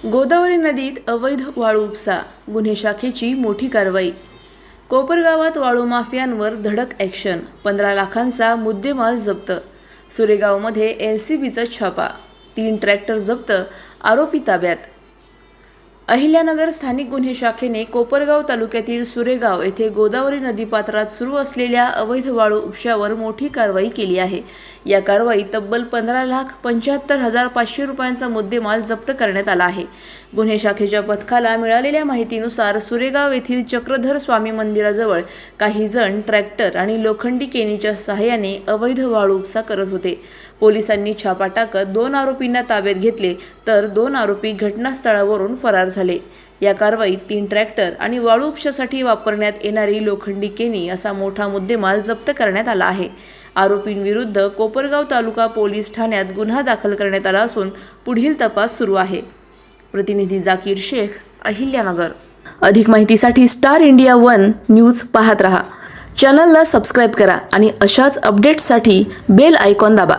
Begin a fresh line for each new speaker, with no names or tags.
गोदावरी नदीत अवैध वाळू उपसा, गुन्हे शाखेची मोठी कारवाई। कोपरगावात वाळू माफियांवर धडक ॲक्शन, 15 लाखांचा मुद्देमाल जप्त। सुरेगावमध्ये LCBचा छापा, 3 ट्रॅक्टर जप्त, आरोपी ताब्यात। अहिल्यानगर स्थानिक गुन्हे शाखेने कोपरगाव तालुक्यातील सुरेगाव येथे गोदावरी नदीपात्रात सुरू असलेल्या अवैध वाळू उपशावर मोठी कारवाई केली आहे। या कारवाईत तब्बल 15,75,500 रुपयांचा मुद्देमाल जप्त करण्यात आला आहे। गुन्हे शाखेच्या पथकाला मिळालेल्या माहितीनुसार सुरेगाव येथील चक्रधर स्वामी मंदिराजवळ काही जण ट्रॅक्टर आणि लोखंडी केनीच्या सहाय्याने अवैध वाळू उपसा करत होते। पोलिसांनी छापा टाकत 2 आरोपींना ताब्यात घेतले, तर 2 आरोपी घटनास्थळावरून फरार झाले। या कारवाईत 3 ट्रॅक्टर आणि वाळू उपशासाठी वापरण्यात येणारी लोखंडी केनी असा मोठा मुद्देमाल जप्त करण्यात आला आहे। आरोपींविरुद्ध कोपरगाव तालुका पोलीस ठाण्यात गुन्हा दाखल करण्यात आला असून पुढील तपास सुरू आहे। प्रतिनिधी जाकीर शेख, अहिल्यानगर। अधिक माहितीसाठी स्टार इंडिया 1 न्यूज पाहत रहा। चॅनलला सबस्क्राइब करा आणि अशाच अपडेट्ससाठी बेल आयकॉन दाबा।